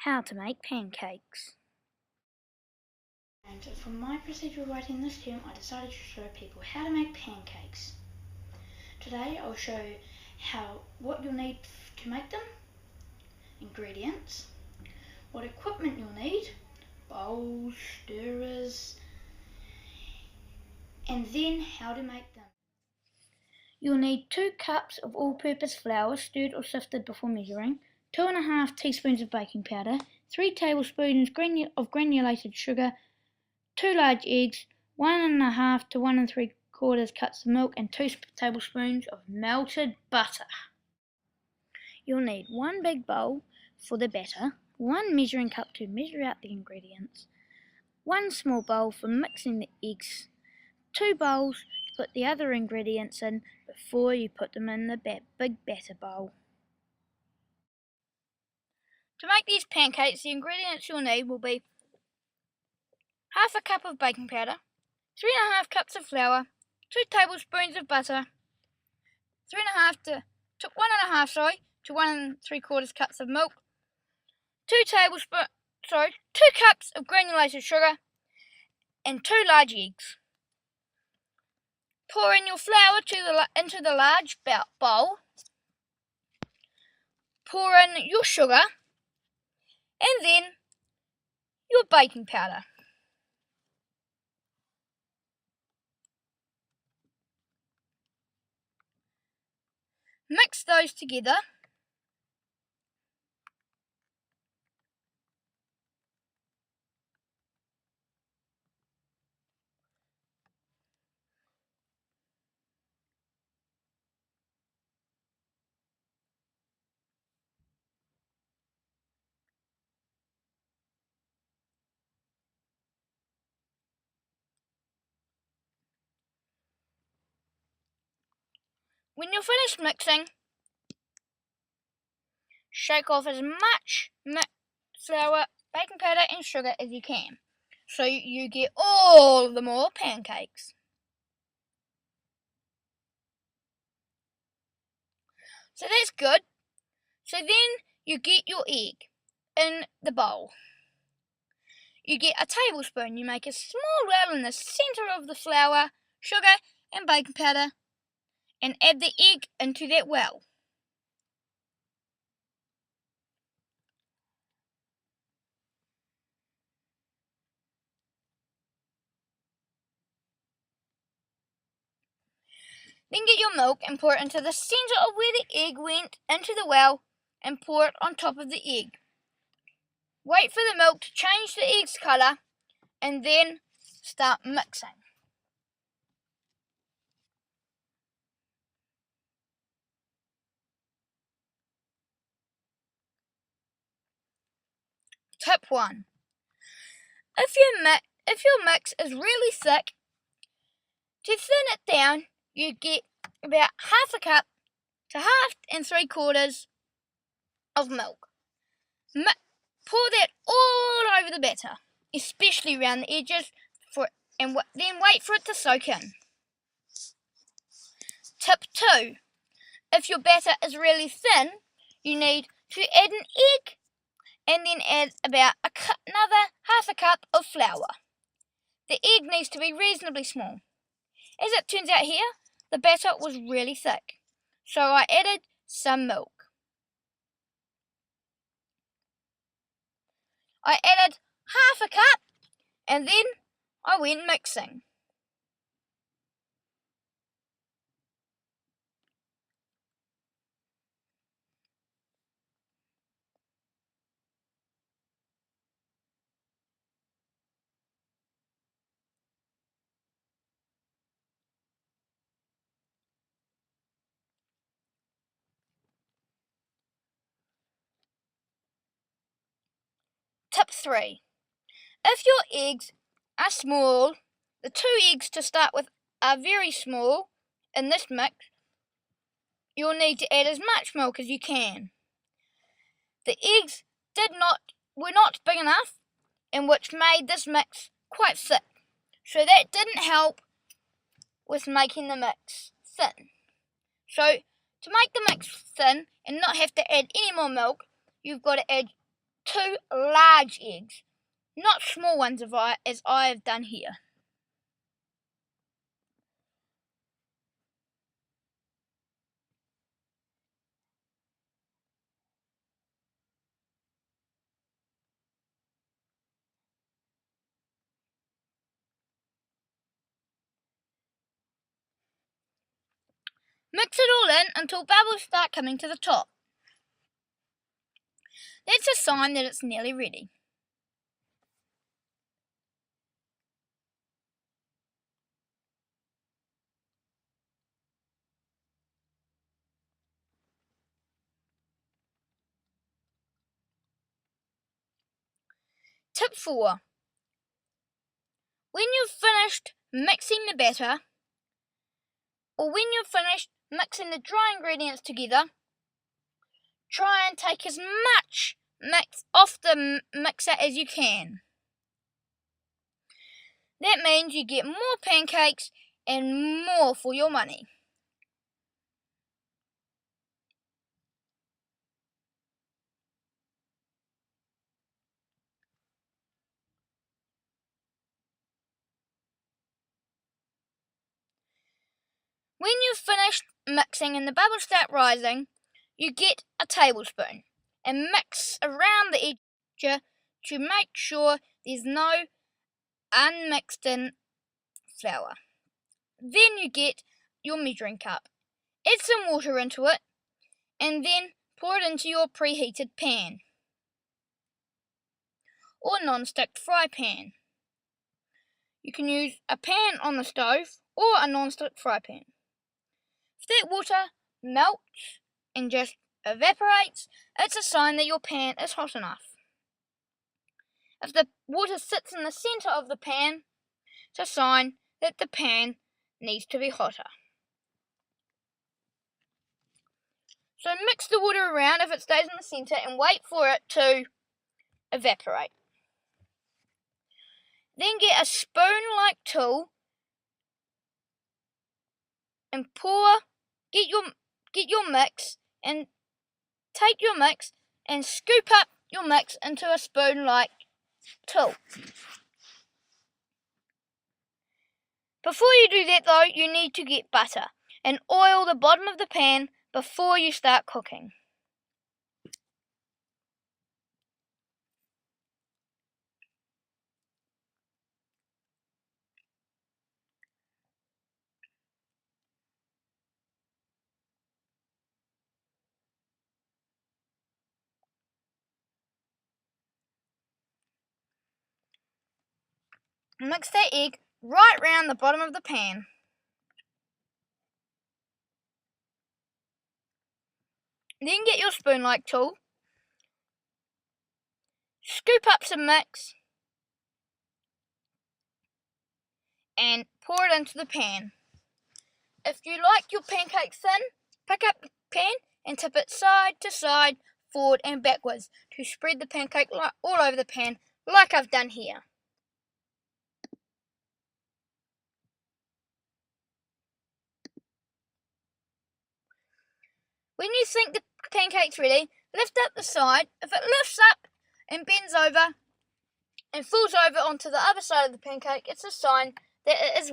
How to make pancakes. And from my procedural writing this term, I decided to show people how to make pancakes. Today I'll show what you'll need to make them, ingredients, what equipment you'll need, bowls, stirrers, and then how to make them. You'll need 2 cups of all-purpose flour, stirred or sifted before measuring, 2½ teaspoons of baking powder, 3 tablespoons of granulated sugar, 2 large eggs, 1½ to 1 3/4 cups of milk, and 2 tablespoons of melted butter. You'll need 1 big bowl for the batter, 1 measuring cup to measure out the ingredients, 1 small bowl for mixing the eggs, 2 bowls to put the other ingredients in before you put them in the big batter bowl. To make these pancakes, the ingredients you'll need will be 1/2 cup of baking powder, 3½ cups of flour, 2 tablespoons of butter, 1½ to 1 3/4 cups of milk, 2 cups of granulated sugar, and 2 large eggs. Pour in your flour into the large bowl. Pour in your sugar and then your baking powder. Mix those together. When you're finished mixing, shake off as much flour, baking powder and sugar as you can, so you get all the more pancakes. So that's good. So then you get your egg in the bowl. You get a tablespoon. You make a small well in the centre of the flour, sugar and baking powder and add the egg into that well. Then get your milk and pour it into the centre of where the egg went into the well and pour it on top of the egg. Wait for the milk to change the egg's colour and then start mixing. Tip 1. If your mix is really thick, to thin it down, you get about 1/2 cup to 1 3/4 of milk. Pour that all over the batter, especially around the edges, then wait for it to soak in. Tip 2. If your batter is really thin, you need to add an egg and then add about another 1/2 cup of flour. The egg needs to be reasonably small. As it turns out here, the batter was really thick, so I added some milk. I added 1/2 cup and then I went mixing. Tip 3. If your eggs are small, the 2 eggs to start with are very small in this mix, you'll need to add as much milk as you can. The eggs were not big enough, and which made this mix quite thick, so that didn't help with making the mix thin. So to make the mix thin and not have to add any more milk, you've got to add 2 large eggs, not small ones as I have done here. Mix it all in until bubbles start coming to the top. That's a sign that it's nearly ready. Tip 4. When you've finished mixing the batter, or when you've finished mixing the dry ingredients together, try and take as much mix off the mixer as you can. That means you get more pancakes and more for your money. When you've finished mixing and the bubbles start rising, you get a tablespoon and mix around the edge to make sure there's no unmixed in flour. Then you get your measuring cup. Add some water into it and then pour it into your preheated pan or non-stick fry pan. You can use a pan on the stove or a non-stick fry pan. If that water melts and just evaporates, it's a sign that your pan is hot enough. If the water sits in the centre of the pan, it's a sign that the pan needs to be hotter. So mix the water around if it stays in the centre and wait for it to evaporate. Then get a spoon-like tool and get your mix and take your mix and scoop up your mix into a spoon-like tool. Before you do that though, you need to get butter and oil the bottom of the pan before you start cooking. Mix that egg right round the bottom of the pan. Then get your spoon-like tool, scoop up some mix and pour it into the pan. If you like your pancake thin, pick up the pan and tip it side to side, forward and backwards to spread the pancake all over the pan like I've done here. When you think the pancake's ready, lift up the side. If it lifts up and bends over and falls over onto the other side of the pancake, it's a sign that it is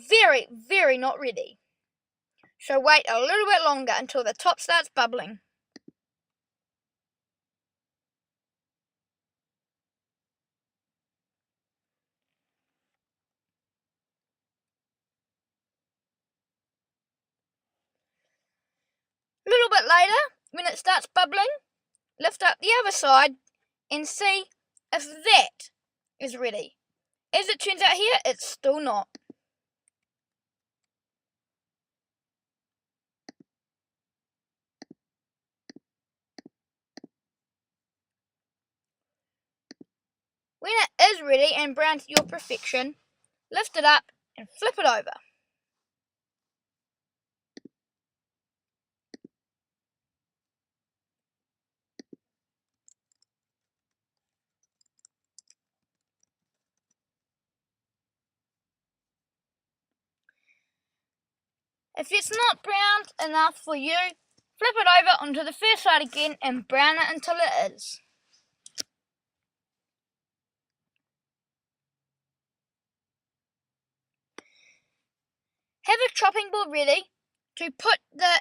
very, very not ready. So wait a little bit longer until the top starts bubbling. A little bit later, when it starts bubbling, lift up the other side and see if that is ready. As it turns out here, it's still not. When it is ready and brown to your perfection, lift it up and flip it over. If it's not browned enough for you, flip it over onto the first side again and brown it until it is. Have a chopping board ready to put the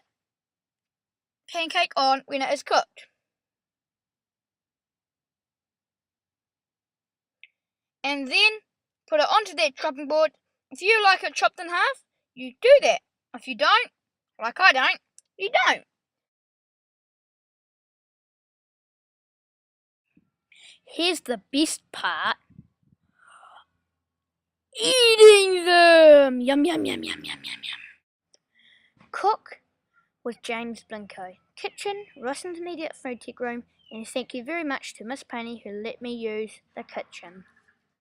pancake on when it is cooked. And then put it onto that chopping board. If you like it chopped in half, you do that. If you don't, like I don't, you don't. Here's the best part. Eating them! Yum, yum, yum, yum, yum, yum, yum. Cook with James Blinco. Kitchen, Ross Intermediate Food Tech Room, and thank you very much to Miss Penny who let me use the kitchen.